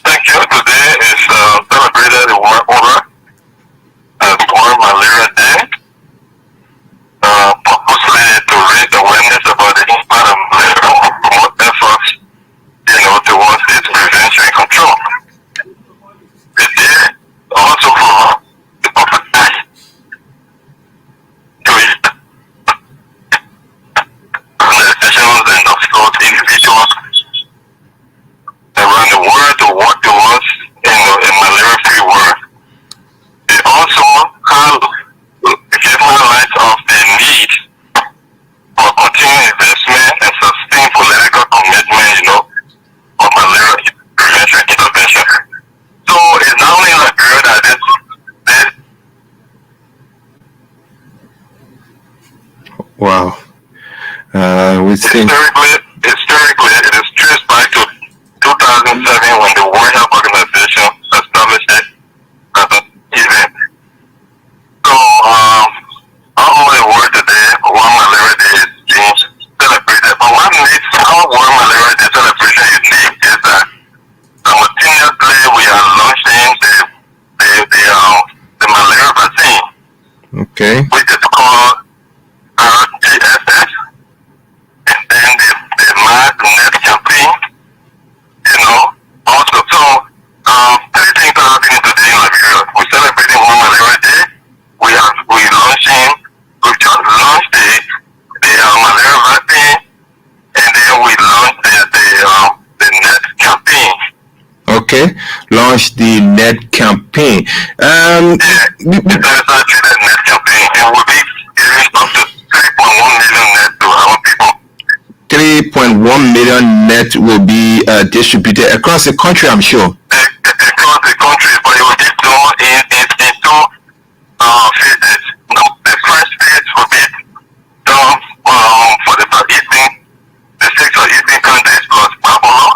Thank you. Today is celebrated the world over as World Malaria Day, purposely to raise awareness about the impact of malaria and promote efforts, towards its prevention and control. The day also for the public to organizations and also individuals around the world to work towards a malaria-free world. They also have given highlights of the need for continued investment and sustained political commitment, for malaria prevention intervention. So it's not only Liberia that this Wow. We think. historically it is traced back to 2007 when the World Health Organization established it as an event. So all over the world today, World Malaria Day is being celebrated. But what makes our World Malaria Day celebration unique is that simultaneously we are launching the malaria vaccine, Okay. which is called RGSS, and then the mass net campaign, also. So three things are happening today in Liberia. We're celebrating World Malaria Day. We just launched the malaria vaccine, and then we launched the net campaign. Okay. Launch the net campaign. The targeted net campaign, and we'll be giving up to 3.1 million net to our people. 3.1 million net will be distributed across the country, I'm sure. Across the country, but it will be done in two phases. The first phase will be done for the six or 18 countries plus Babylon,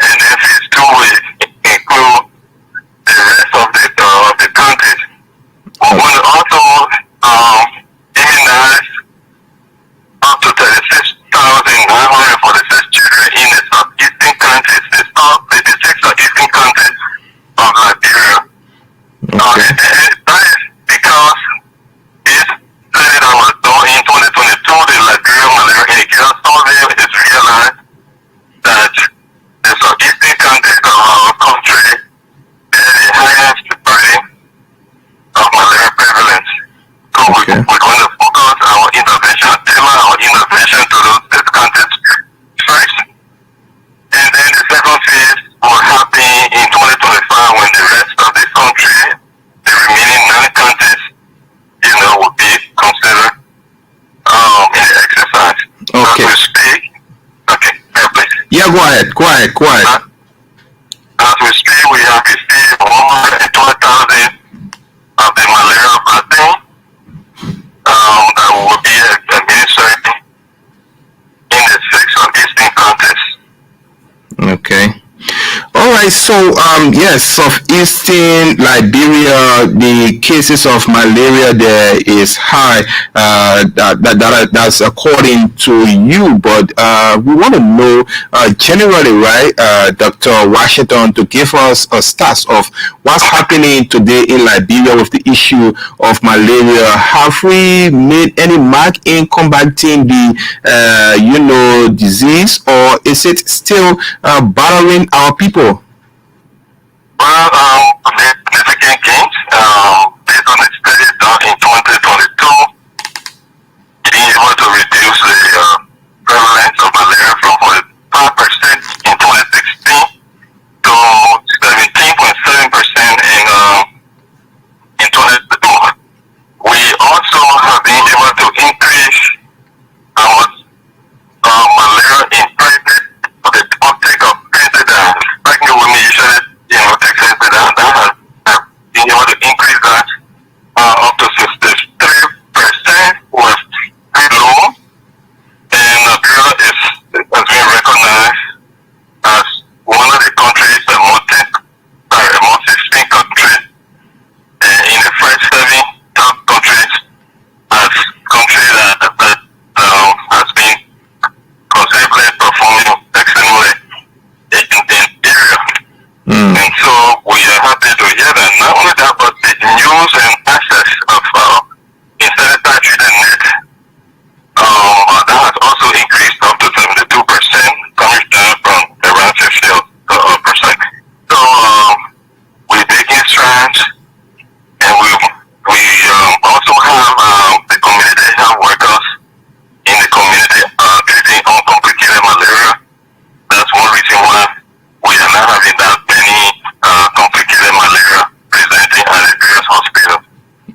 and then phase two will include the rest of the countries. We want to also immunize up to 36,946 children in the southeastern countries, the six southeastern countries of Liberia. Okay. That is because this study that was done in 2022, the Liberia Malaria Indicator Survey, is realized that the southeastern countries of our country bear the highest rate of malaria prevalence. So Okay. we're going to focus our intervention, tailor our intervention to these countries first. And then the second phase will happen in 2025 when the rest of the country, the remaining 9 countries, will be considered in the exercise. Okay. As we speak, okay, please. Yeah, go ahead. As we speak, we have received 120,000 of the malaria vaccine that will be administered in the 6 southeastern countries. Okay. All right. So, yes, southeastern Liberia, the cases of malaria there is high. That's according to you. But we want to know generally, right, Dr. Washington, to give us a stats of what's happening today in Liberia with the issue of malaria. Have we made any mark in combating the, disease, or is it still bothering our people? Well, made significant gains based on the study done in 2022, being able to reduce the prevalence of malaria from 45% in 2016 to 17.7% in 2022. We also have been able to increase our malaria in private, the uptake of pregnant women usually take sensitive. That has And so we are happy to hear that. Not only that, but the news and access of insecticide treated net, that has also increased up to 72%, coming down from around 50%. So we're making strides, and we also have the community health workers in the community treating uncomplicated malaria. That's one reason why we are not having that many complicated malaria presenting at the various hospitals.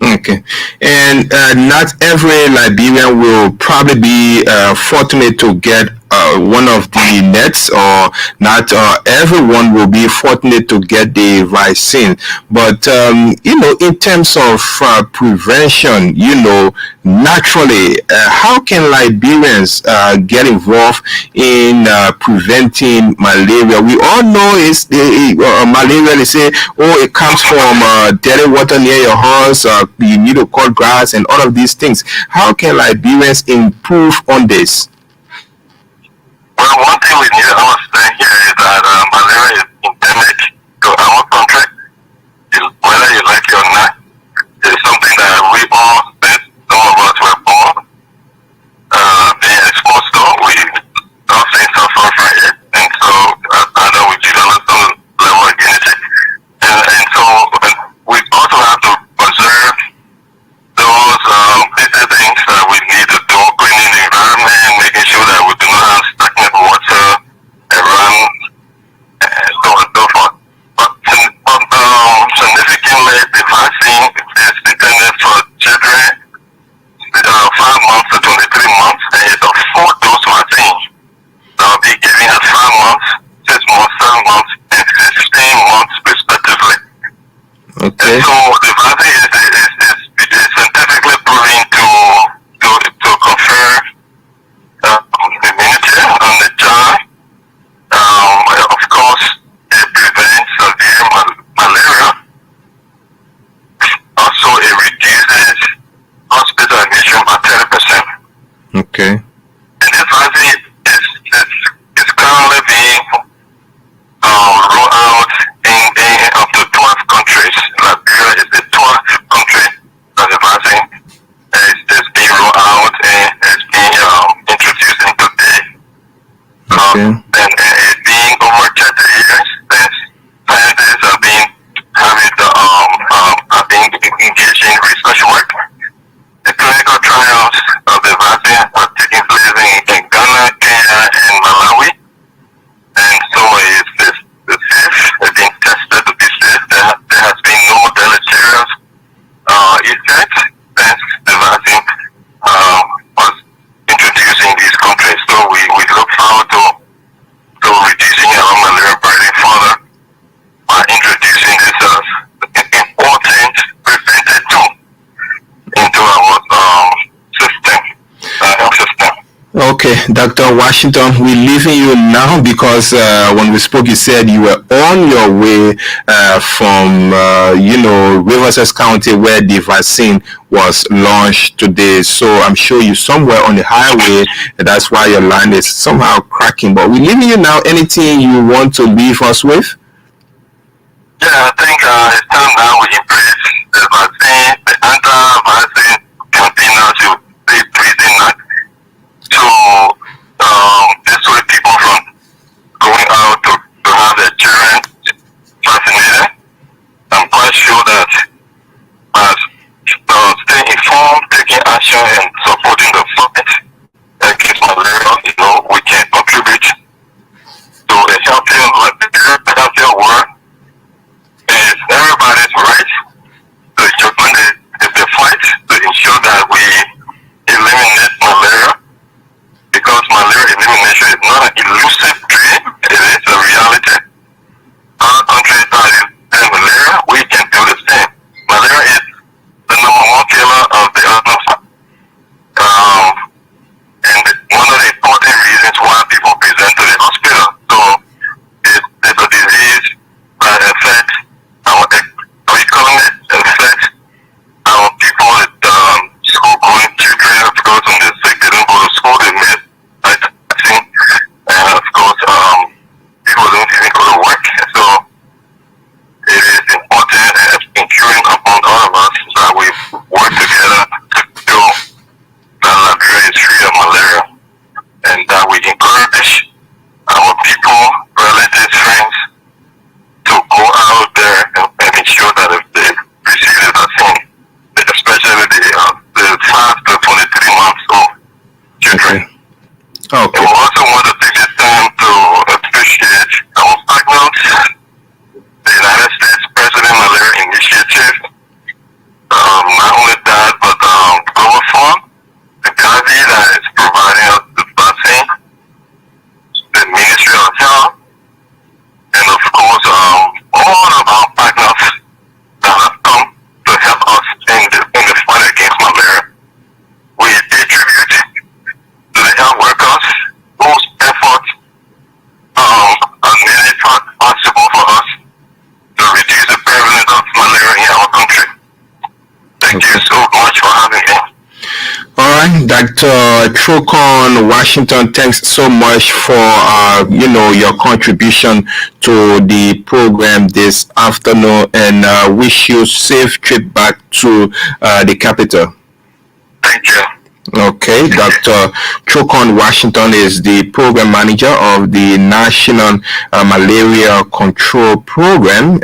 Okay, and not every Liberian will probably be fortunate to get one of the nets, or not everyone will be fortunate to get the vaccine. But in terms of prevention, naturally, how can Liberians get involved in preventing malaria? We all know it's malaria. They say, oh, it comes from dirty water near your house. You need to cut grass and all of these things. How can Liberians improve on this? Well, one thing we need to understand here is that malaria is endemic to our country. Whether you like it or not, it's something that we all, some of us were born being exposed to. We often suffer from it, and so either we develop some level of immunity, and so we also have to observe those basic things that we need to do, cleaning the environment, making sure that we do not have stagnant water around, and so on and so forth. But significantly, the vaccine is intended for children 5 months to 23 months, and it's a 4-dose vaccine that will be given at 5 months, 6 months, 7 months, and 16 months respectively. Okay. And so the vaccine is scientifically proven to confer immunity on the child. Of course, it prevents severe malaria. Also, it reduces hospital admission by 30%. Okay. And this vaccine is currently being rolled out in up to 12 countries. Liberia is the 12th country that the vaccine is being rolled out and is being introduced in today. Okay. And it's being over 30 years since scientists have been engaged in research work. The clinical trials of the vaccine are taking place in Ghana, Kenya, and Malawi. And so it's safe. It's been tested to be safe. There has been no deleterious effects since the vaccine was introduced in these countries. So we look forward to reducing our malaria burden further by introducing this important preventive tool into our health system. Okay, Dr. Washington, we're leaving you now because when we spoke, you said you were on your way from, Riverside County, where the vaccine was launched today. So I'm sure you're somewhere on the highway. That's why your line is somehow cracking. But we're leaving you now. Anything you want to leave us with? Yeah, I think it's time now we embrace the vaccine, the anti-vaccine campaign should be breathing that to dissuade people from going out to have their children vaccinated. I'm quite sure that as staying informed, taking action, and supporting the fight against malaria, we can contribute to a healthier world. It's everybody's right to join the Dr. Trocon Washington, thanks so much for your contribution to the program this afternoon, and wish you safe trip back to the capital. Thank you. Okay, Dr. Trocon Washington is the program manager of the National Malaria Control Program,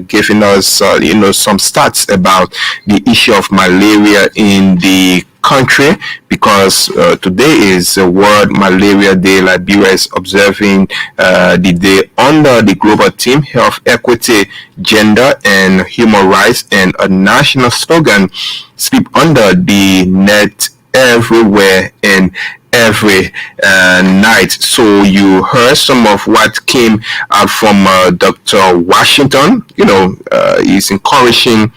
giving us some stats about the issue of malaria in the country, because today is World Malaria Day. Liberia is observing the day under the global theme Health Equity, Gender and Human Rights, and a national slogan, Sleep Under the Net Everywhere and every night. So you heard some of what came out from Dr. Washington. He's encouraging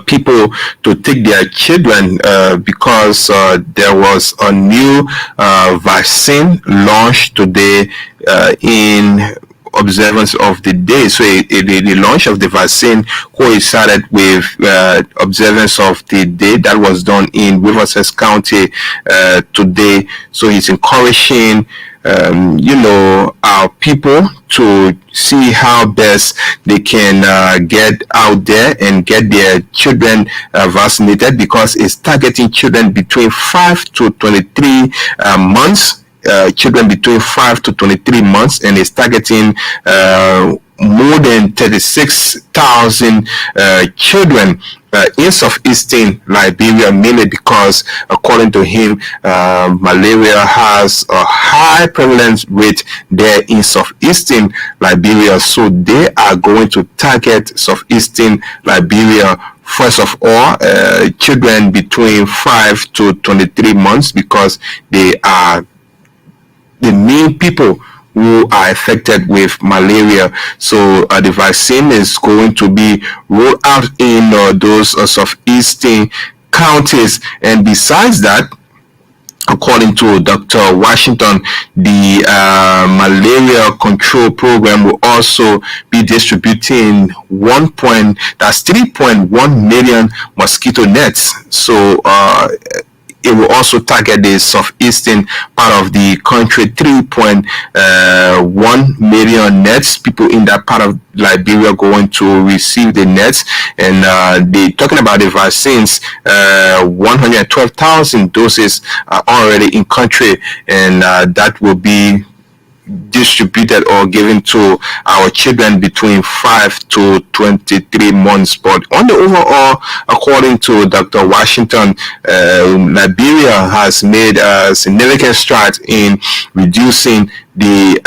people to take their children because there was a new vaccine launched today in observance of the day. So the launch of the vaccine coincided with observance of the day that was done in Riverside County today. So he's encouraging our people to see how best they can get out there and get their children vaccinated, because it's targeting children between 5 to 23 months. Children between 5 to 23 months, and is targeting more than 36,000 children in southeastern Liberia, mainly because, according to him, malaria has a high prevalence rate there in southeastern Liberia. So they are going to target southeastern Liberia first of all, children between 5 to 23 months, because they are the main people who are affected with malaria. So the vaccine is going to be rolled out in those southeastern counties. And besides that, according to Dr. Washington, the malaria control program will also be distributing 3.1 million mosquito nets. So it will also target the southeastern part of the country. 3.1 million nets. People in that part of Liberia going to receive the nets. And they talking about the vaccines. 112,000 doses are already in country, and that will be distributed or given to our children between 5 to 23 months. But on the overall, according to Dr. Washington, Liberia has made a significant strides in reducing the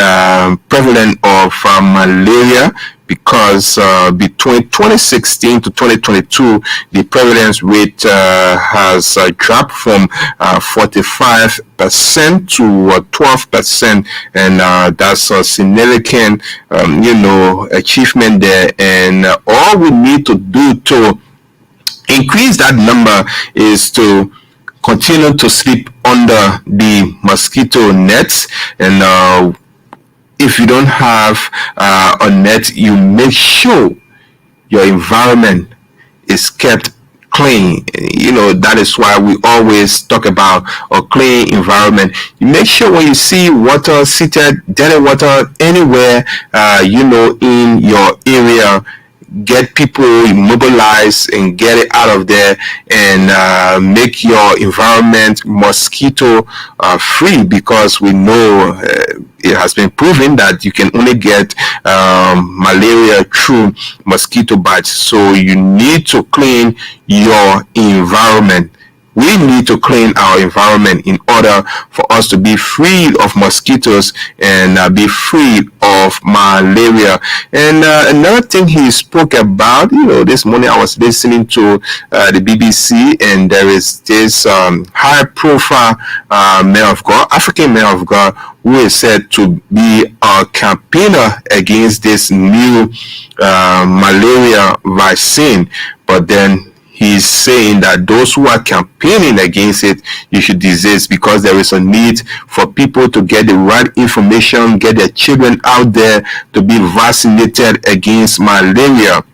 prevalence of malaria, because between 2016 to 2022, the prevalence rate has dropped from 45% to 12%, and that's a significant, achievement there. And all we need to do to increase that number is to continue to sleep under the mosquito nets. And if you don't have a net, you make sure your environment is kept clean. That is why we always talk about a clean environment. You make sure when you see water seated, dirty water anywhere, in your area, get people mobilized and get it out of there, and make your environment mosquito free, because we know it has been proven that you can only get malaria through mosquito bites. So you need to clean your environment. We need to clean our environment in order for us to be free of mosquitoes and be free of malaria. And another thing he spoke about, this morning I was listening to the BBC, and there is this high profile man of God, African man of God, who is said to be a campaigner against this new malaria vaccine. But then he's saying that those who are campaigning against it, you should desist, because there is a need for people to get the right information, get their children out there to be vaccinated against malaria.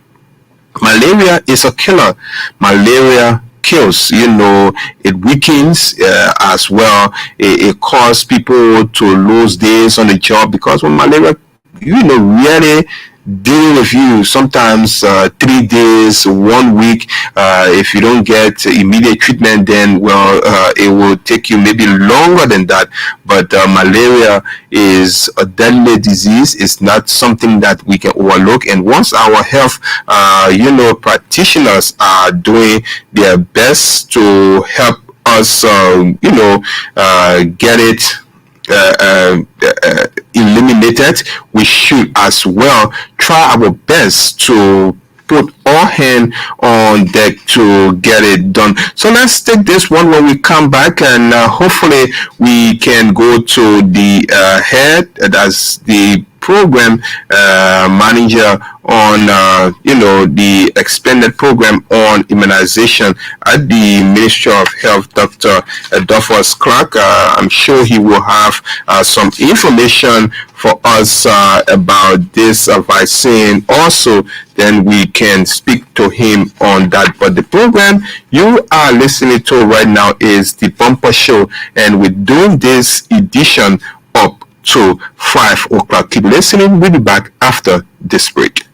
Malaria is a killer. Malaria kills. It weakens as well. It causes people to lose days on the job because when malaria, really dealing with you sometimes 3 days, 1 week. If you don't get immediate treatment, then it will take you maybe longer than that. But malaria is a deadly disease. It's not something that we can overlook. And once our health, practitioners are doing their best to help us, get it eliminated, we should as well try our best to put all hand on deck to get it done. So let's take this one when we come back, and hopefully we can go to the head, that's the program manager on the expanded program on immunization at the Ministry of Health, Dr. Dolphus Clark. I'm sure he will have some information for us about this vaccine also. Then we can speak to him on that. But the program you are listening to right now is the Bumper Show, and we're doing this edition up to 5 o'clock. Keep listening. We'll be back after this break.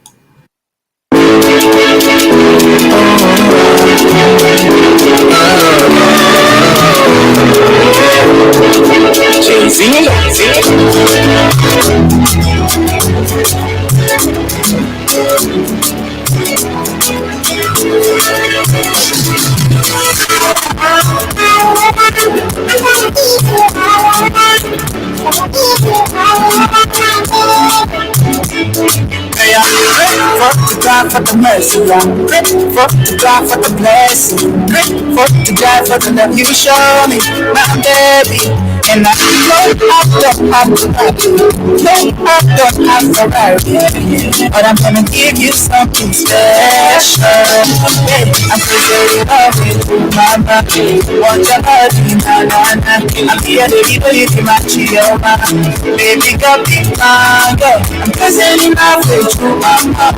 To God for the mercy, I'm grateful to God for the blessing, grateful to God for the love you show me, my baby. And I know I don't have to no, I don't have Ferrari, but I'm gonna give you something special. Hey, I'm crazy love you, mama. Want your body, na na na. I'm here to give you my chioma, baby, got big mango. I'm crazy love you, mama.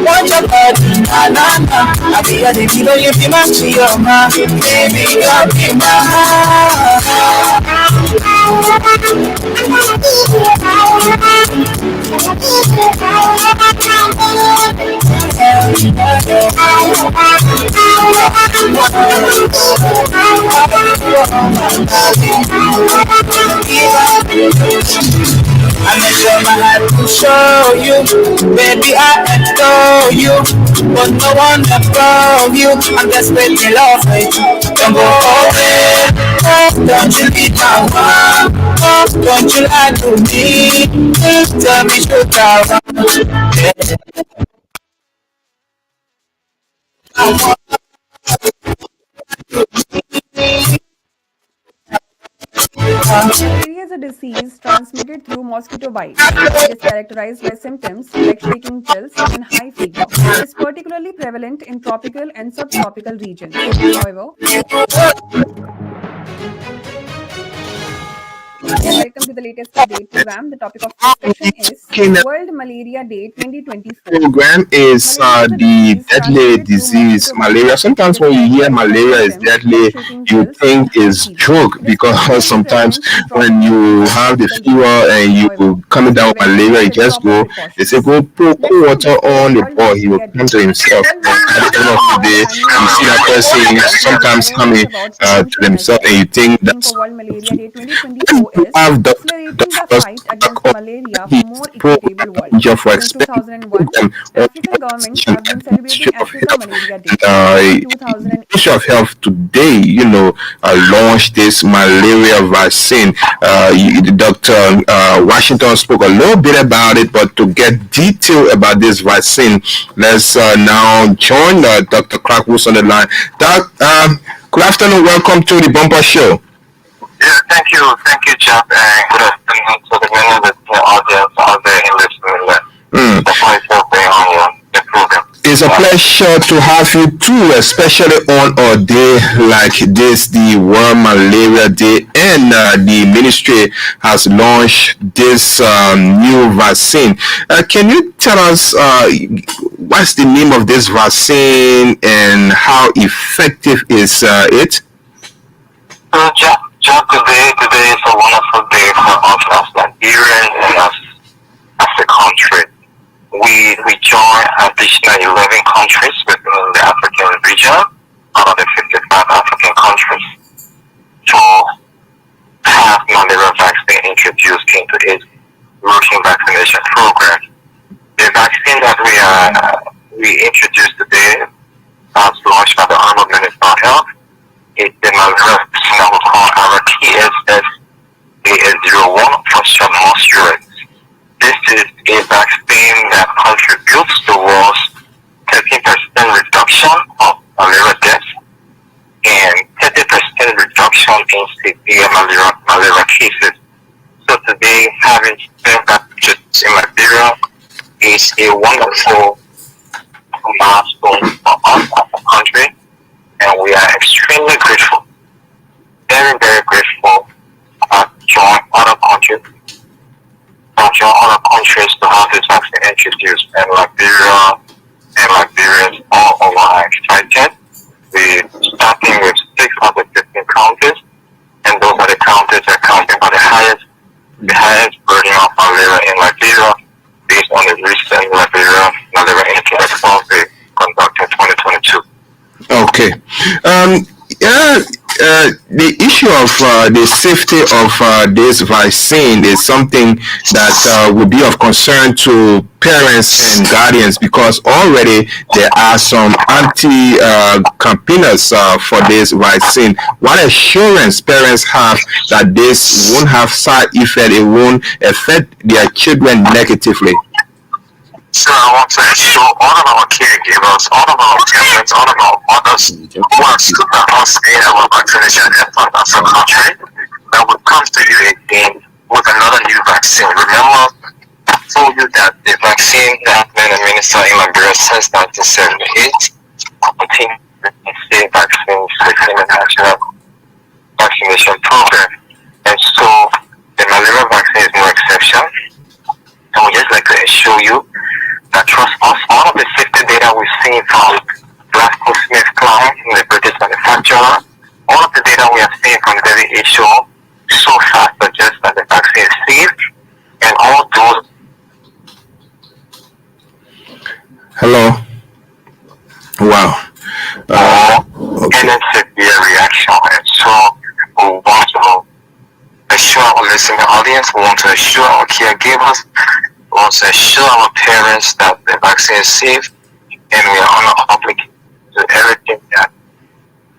Want your body, na na na. I'm here to give you my chioma, baby, got big mango. I make sure my heart to show you, baby, I adore you, but no one above you. I'm desperate in love with you. Don't go away, don't you leave my one, don't you lie to me, tell me sugar. Malaria is a disease transmitted through mosquito bites. It is characterized by symptoms like shaking, chills, and high fever. It is particularly prevalent in tropical and subtropical regions. However, welcome to the latest update program. The topic of discussion is World Malaria Day 2024. Program is the deadly disease, malaria. Sometimes when you hear malaria is deadly, you think it's joke because sometimes when you have the fever and you coming down with malaria, you just go, they say go pour cool water on the boy, he will come to himself. And at the end of the day, you see that person sometimes coming to themselves and you think that's World Malaria Day 2024 is have the accelerating the fight against malaria for more equitable world. Since 2001, African governments have been celebrating Africa Malaria Day. In 2008, Ministry of Health today, launched this malaria vaccine. Dr. Washington spoke a little bit about it, but to get detail about this vaccine, let's now join Dr. Clark, who's on the line. Doc, good afternoon. Welcome to the Bumper Show. Yeah, thank you, Chap, and good afternoon to the many listening audience out there in listening. The voice of the program. It's a pleasure to have you too, especially on a day like this, the World Malaria Day, and the ministry has launched this new vaccine. Can you tell us what's the name of this vaccine and how effective is it? So, Jack, today is a wonderful day for us as Nigerians and as a country. We join additional 11 countries within the African region out of the 55 African countries to have malaria vaccine introduced into its routine vaccination program. The vaccine that we introduced today was launched by the Honorable Minister of Health. It's the malaria vaccine that we call our TSS-AS01 for short moisture. This is a vaccine that contributes towards 30% reduction of malaria deaths and 30% reduction in severe malaria cases. So today, having vaccines in Liberia is a wonderful milestone for us as a country, and we are extremely grateful, very, very grateful to join other countries to have this vaccine introduced, and Liberia and Liberians all over are excited. We're starting with 6 of the 15 counties, and those are the counties that are counting for the highest burden of malaria in Liberia based on the recent Liberia Malaria Index survey conducted in 2022. Okay. The issue of the safety of this vaccine is something that would be of concern to parents and guardians, because already there are some anti-campaigners for this vaccine. What assurance parents have that this won't have side effect, it won't affect their children negatively? So I want to assure all of our caregivers, all of our parents, all of our mothers who are still at us in our vaccination effort as a country that will come to you again with another new vaccine. Remember, I told you that the vaccine that been administered in Liberia since 1978 continues the same vaccines within the national vaccination program. And so the malaria vaccine is no exception. And we just like to assure you that trust us, all of the safety data we've seen from GlaxoSmithKline, the British manufacturer, all of the data we have seen from WHO so far suggests that the vaccine is safe, and all those. Hello. Wow. Any severe reaction, and so we want to assure our listening audience, we want to assure our caregivers, we want to assure our parents that the vaccine is safe, and we are obligated to everything that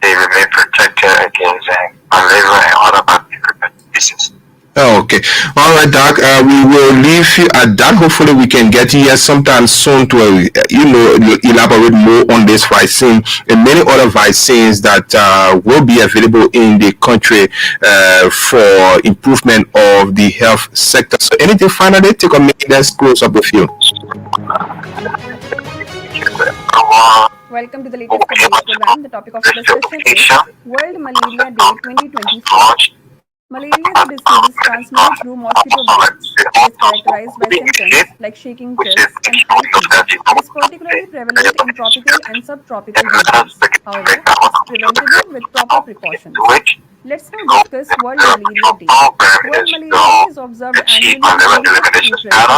they remain protected against malaria and other bacterial diseases. Oh, okay. All right, Doc. We will leave you at that. Hopefully, we can get here sometime soon to, elaborate more on this vaccine and many other vaccines that will be available in the country for improvement of the health sector. So, anything finally, take a minute. Let's close up with you. Welcome to the latest update program. The topic of the discussion is World Malaria Day 2024. Malaria is a disease transmitted through mosquito bites. It is characterized by symptoms like shaking chills and high fever. It is particularly prevalent in tropical and subtropical regions. However, it is preventable with proper precautions. Let's now discuss World Malaria Day. World Malaria Day is observed annually in April to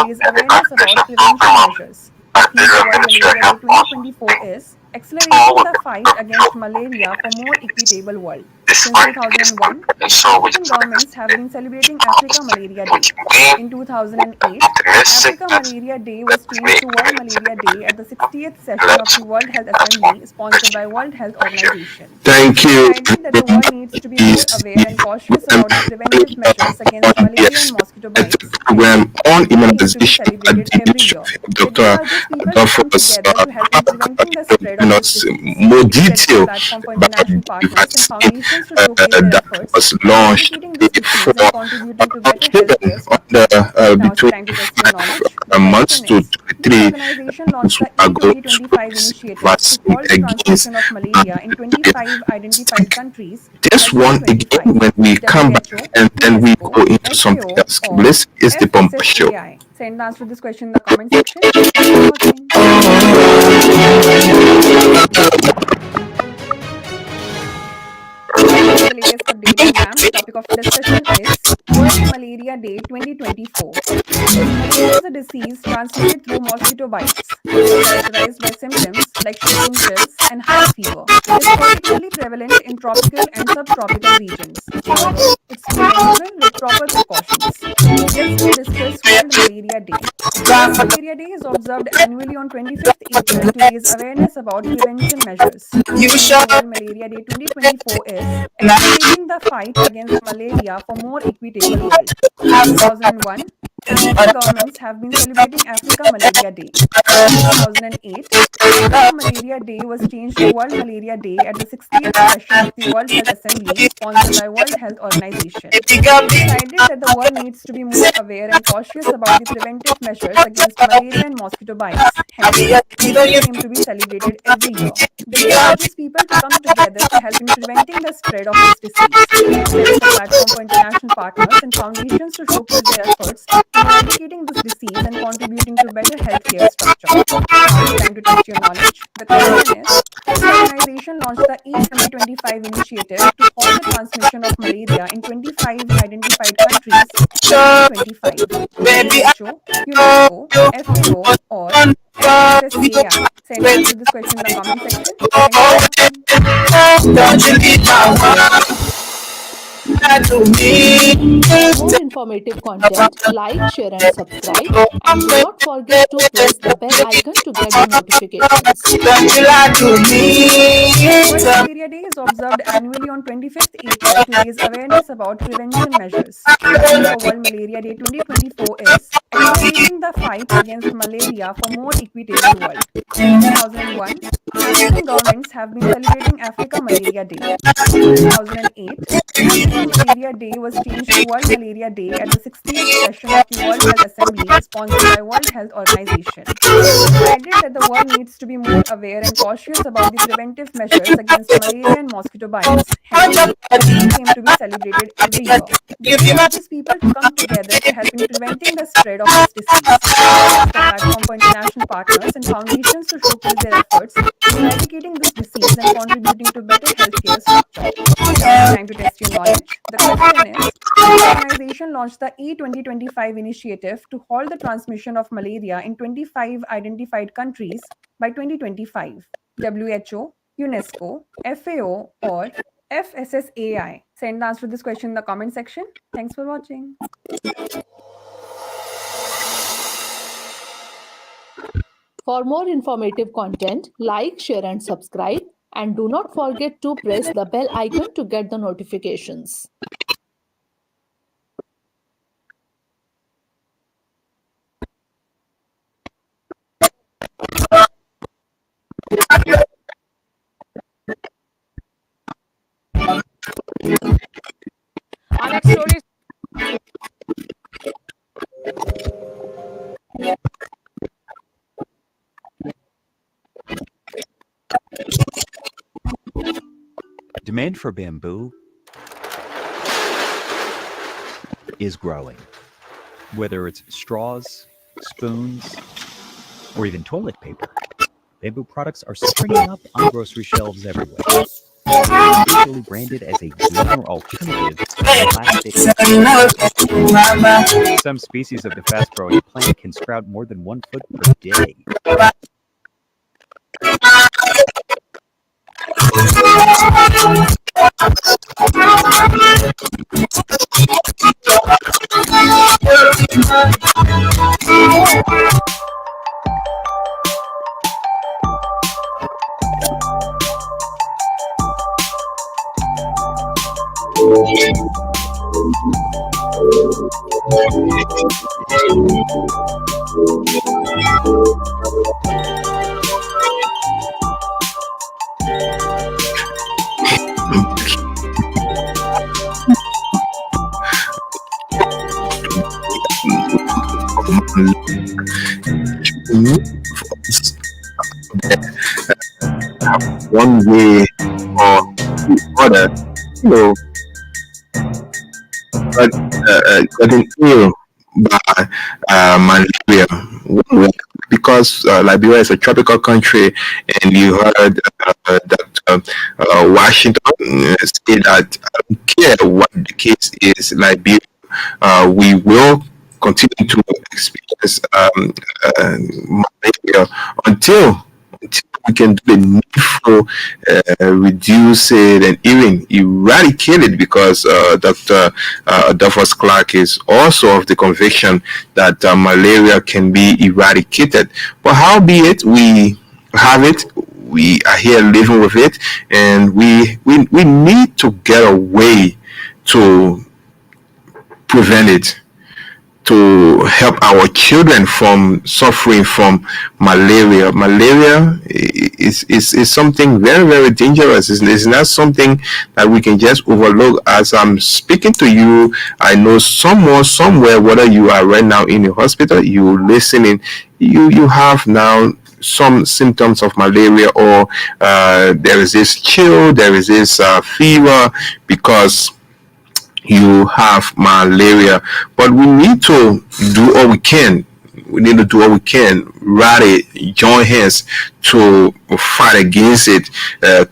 raise awareness about prevention measures. The theme of World Malaria Day 2024 is Accelerating the Fight Against Malaria for More Equitable World. Since 2001, African governments have been celebrating Africa Malaria Day. In 2008, Africa Malaria Day was changed to World Malaria Day at the 60th session of the World Health Assembly, sponsored by World Health Organization. Thank you. That the world needs to be more aware and cautious about the preventive measures against malaria and mosquito bites. Program on immunization at the every year. Dr. Together to help in preventing the spread giving of us this disease. more It sets the detail platform for about international the partners and vaccine foundations to showcase their that efforts was in launched eradicating this disease and for contributing to better children healthcare structure. under Now it's the between time to test your 5 knowledge. The months question to is, which 23 organization launched months the are going to E2025 receive initiative to vaccine halt the against transmission of malaria in 25 identified countries by this one again 2025? when we come back, WHO, and then we UNESCO, go into something FAO, else. or This is the Bomba Show. FSSAI? Send the answer to this question in the comment section. Thanks for watching. Coming to the latest update exam, the topic of discussion is World Malaria Day 2024. Malaria is a disease transmitted through mosquito bites. It is characterized by symptoms like shaking chills and high fever. It is particularly prevalent in tropical and subtropical regions. However, it's preventable with proper precautions. Let's now discuss World Malaria Day. World Malaria Day is observed annually on 25th April to raise awareness about prevention measures. The theme for World Malaria Day 2024 is Accelerating the Fight Against Malaria for More Equitable World. In 2001, African governments have been celebrating Africa Malaria Day. In 2008, Africa Malaria Day was changed to World Malaria Day at the 60th session of the World Health Assembly, sponsored by World Health Organization. It decided that the world needs to be more aware and cautious about the preventive measures against malaria and mosquito bites. Hence, this day came to be celebrated every year. The day urges people to come together to help in preventing the spread of this disease. It sets the platform for international partners and foundations to showcase their efforts in eradicating this disease and contributing to better healthcare structure. Now it's time to test your knowledge. The question is, which organization launched the E2025 initiative to halt the transmission of malaria in 25 identified countries by 2025? WHO, UNESCO, FAO, or FSSAI? Send answer to this question in the comment section. Thanks for watching. Don't you need my one? To me. For more informative content, like, share, and subscribe. And do not forget to press the bell icon to get the notifications. Don't you lie to me? World Malaria Day is observed annually on 25th April to raise awareness about prevention measures. The theme for World Malaria Day 2024 is Accelerating the Fight Against Malaria for More Equitable World. In 2001, African governments have been celebrating Africa Malaria Day. In 2008, Africa Malaria Day was changed to World Malaria Day at the 60th session of the World Health Assembly, sponsored by World Health Organization. It decided that the world needs to be more aware and cautious about the preventive measures against malaria and mosquito bites. Hence, this day came to be celebrated every year. The day urges people to come together to help in preventing the spread of this disease. It sets the platform for international partners and foundations to showcase their efforts in eradicating this disease and contributing to better healthcare structure. Now it's time to test your knowledge. The question is, which organization launched the E2025 initiative to halt the transmission of malaria in 25 identified countries by 2025? WHO, UNESCO, FAO, or FSSAI? Send the answer to this question in the comment section. Thanks for watching. For more informative content, like, share, and subscribe. And do not forget to press the bell icon to get the notifications. Our next story is demand for bamboo is growing. Whether it's straws, spoons, or even toilet paper, bamboo products are springing up on grocery shelves everywhere. Usually branded as a greener alternative to plastic. Some species of the fast-growing plant can sprout more than 1 foot per day. one way or the other, you know, got, gotten ill by malaria. One way, because Liberia is a tropical country, and you heard Dr. Washington say that I don't care what the case is, Liberia, we will continue to experience malaria until we can do the needful, reduce it and even eradicate it, because Dr. Duffus Clark is also of the conviction that malaria can be eradicated. But howbeit, we have it, we are here living with it, and we need to get a way to prevent it, to help our children from suffering from malaria. Malaria is something very, very dangerous. It's not something that we can just overlook. As I'm speaking to you, I know someone somewhere, whether you are right now in the hospital, you listening, you have now some symptoms of malaria, or there is this chill, there is this fever, because you have malaria. But we need to do all we can. We need to do all we can, rally, join hands to fight against it,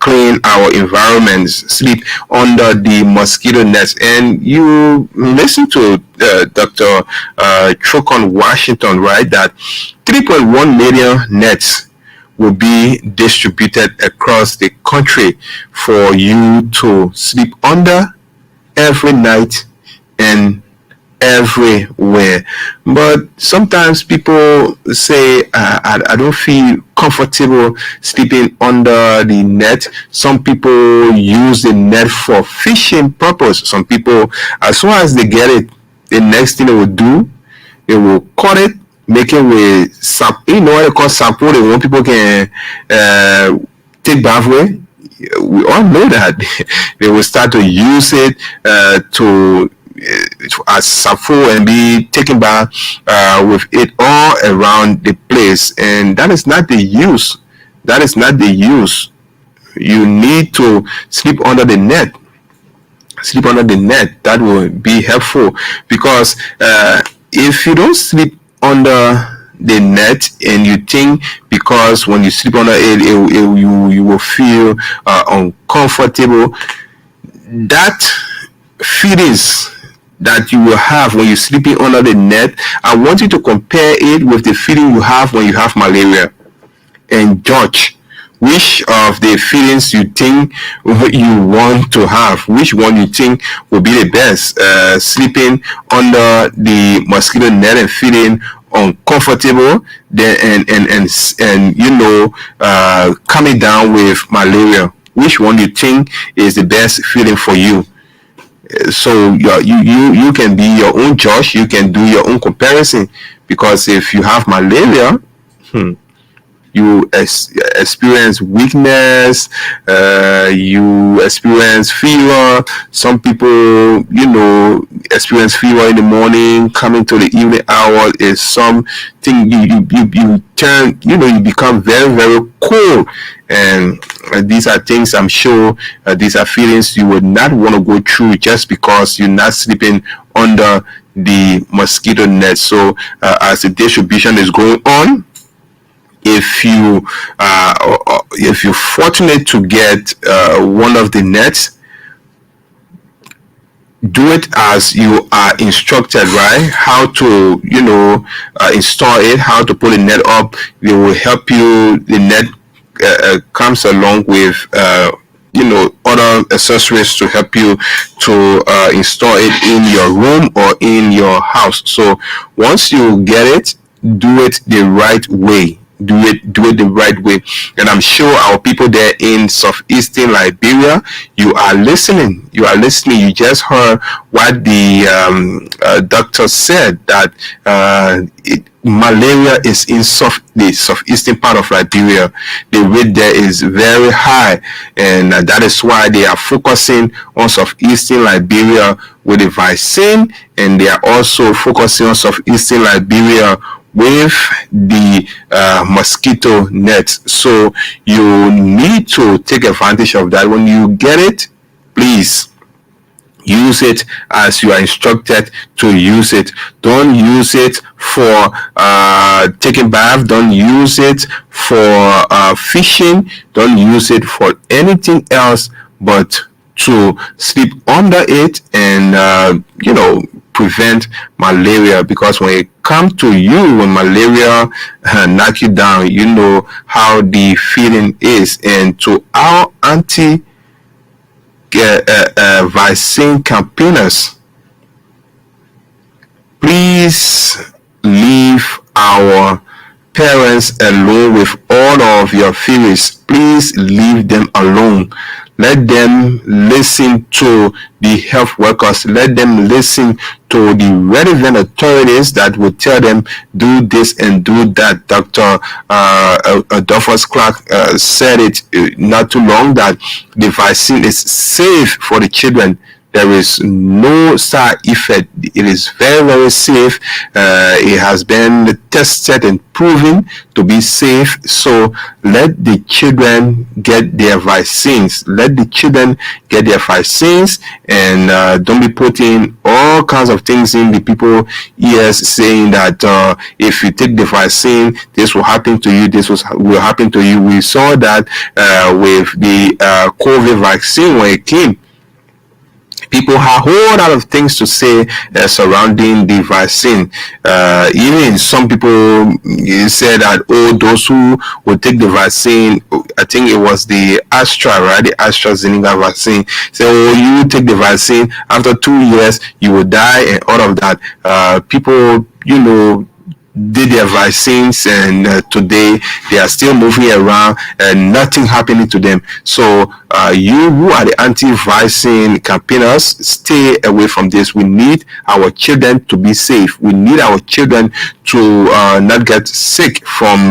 clean our environments, sleep under the mosquito nets. And you listen to Dr. Trocon Washington, right? That 3.1 million nets will be distributed across the country for you to sleep under every night and everywhere. But sometimes people say, I don't feel comfortable sleeping under the net. Some people use the net for fishing purpose. Some people, as soon as they get it, the next thing they will do, they will cut it, make it with sap. You know what they call sapo? They want people can take bath with. We all know that they will start to use it to as sapo, and be taken back with it all around the place. And that is not the use. That is not the use. You need to sleep under the net. Sleep under the net. That will be helpful, because if you don't sleep under the net, and you think because when you sleep under it, you will feel uncomfortable, that feelings that you will have when you're sleeping under the net, I want you to compare it with the feeling you have when you have malaria, and judge which of the feelings you think you want to have, which one you think will be the best. Sleeping under the mosquito net and feeling uncomfortable, then and you know, coming down with malaria, which one you think is the best feeling for you? So you can be your own judge, you can do your own comparison, because if you have malaria, you experience weakness, you experience fever. Some people, you know, experience fever in the morning, coming to the evening hour is something you turn, you know, you become very, very cold. And these are things, I'm sure, these are feelings you would not want to go through just because you're not sleeping under the mosquito net. So as the distribution is going on, if you're fortunate to get one of the nets, do it as you are instructed, right? How to, you know, install it, how to put the net up. They will help you. The net comes along with you know, other accessories to help you to install it in your room or in your house. So once you get it, do it the right way. Do it the right way. And I'm sure our people there in southeastern Liberia, you are listening. You just heard what the doctor said, that malaria is in the southeastern part of Liberia. The rate there is very high, and that is why they are focusing on southeastern Liberia with the vaccine, and they are also focusing on southeastern Liberia with the mosquito nets. So you need to take advantage of that. When you get it, please use it as you are instructed to use it. Don't use it for taking bath. Don't use it for fishing. Don't use it for anything else but to sleep under it and prevent malaria. Because when it comes to you, when malaria knock you down, you know how the feeling is. And to our vaccine campaigners, please leave our parents alone with all of your fears. Please leave them alone. Let them listen to the health workers. Let them listen to the relevant authorities that will tell them do this and do that. Dr. Adolphus Clark said it not too long that the vaccine is safe for the children. There is no side effect. It is very, very safe. It has been tested and proven to be safe. So let the children get their vaccines. Let the children get their vaccines, and don't be putting all kinds of things in the people's ears saying that if you take the vaccine, this will happen to you. This will happen to you. We saw that with the COVID vaccine when it came. People have a whole lot of things to say surrounding the vaccine. Even some people say that, those who will take the vaccine, I think it was the Astra, right? The AstraZeneca vaccine. Say, you take the vaccine, after 2 years, you will die, and all of that. People, did their vaccines, and today they are still moving around and nothing happening to them. So you who are the anti-vaccine campaigners, stay away from this. We need our children to be safe. We need our children to not get sick from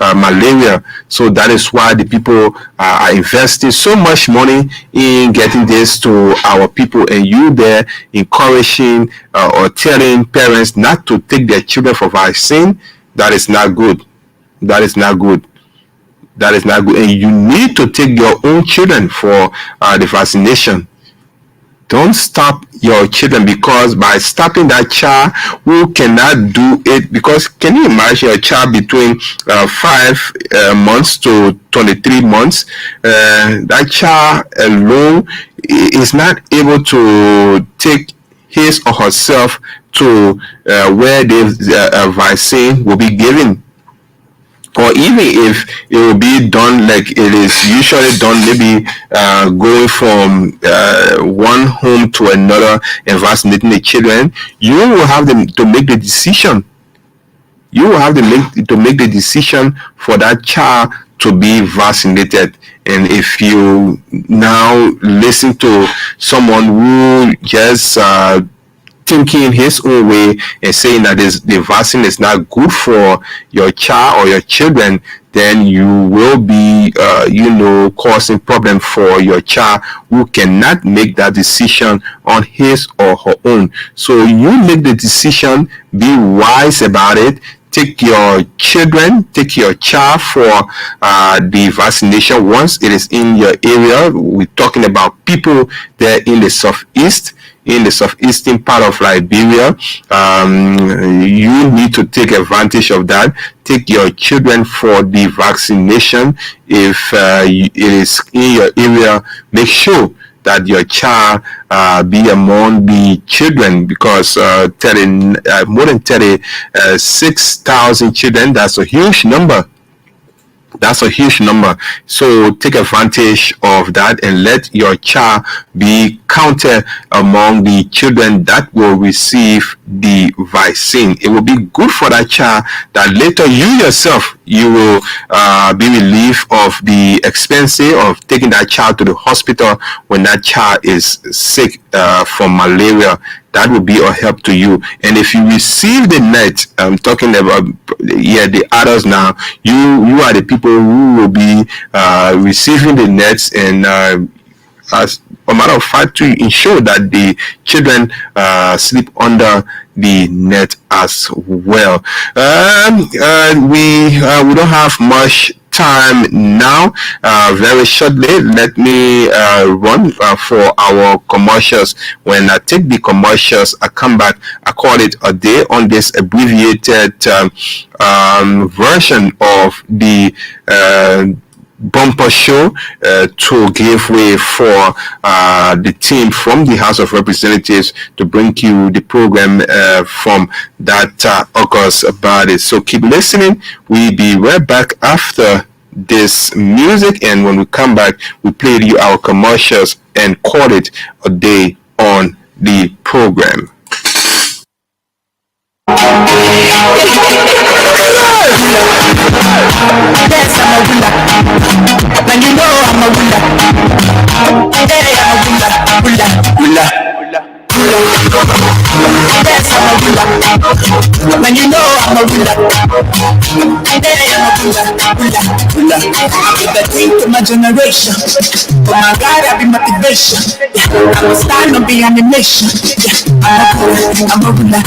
malaria. So that is why the people are investing so much money in getting this to our people, and you there encouraging or telling parents not to take their children for vaccine. That is not good. That is not good. That is not good. And you need to take your own children for the vaccination. Don't stop your children, because by stopping that child who cannot do it, because can you imagine a child between 5 months to 23 months? That child alone is not able to take his or herself to where the vaccine will be given. Or even if it will be done like it is usually done, maybe going from one home to another and vaccinating the children, you will have them to make the decision. You will have to make the decision for that child to be vaccinated. And if you now listen to someone who just thinking his own way and saying that the vaccine is not good for your child or your children, then you will be causing problem for your child who cannot make that decision on his or her own. So you make the decision, be wise about it. Take your children, take your child for the vaccination once it is in your area. We're talking about people there in the southeastern part of Liberia. You need to take advantage of that. Take your children for the vaccination. If it is in your area, make sure that your child be among the children, because more than 36,000 children, that's a huge number. That's a huge number. So take advantage of that and let your child be counted among the children that will receive the vaccine. It will be good for that child that later you yourself, you will be relieved of the expense of taking that child to the hospital when that child is sick from malaria. That will be a help to you. And if you receive the net, I'm talking about the adults now, you are the people who will be receiving the nets, and as a matter of fact, to ensure that the children sleep under the net as well. We don't have much time now. Very shortly, let me run for our commercials. When I take the commercials, I come back. I call it a day on this abbreviated version of the bumper show to give way for the team from the House of Representatives to bring you the program from that August body. So keep listening. We'll be right back after this music, and when we come back, we play you our commercials and call it a day on the program. Yes, I'm a winner. And you know I'm a winner. Hey, I'm a winner. Winner. Yes, I'm a winner. And you know I'm a winner. Hey, I'm a winner. I be the king to my generation. Oh my God, I be motivation. I'm a star, no be animation. I'm a winner.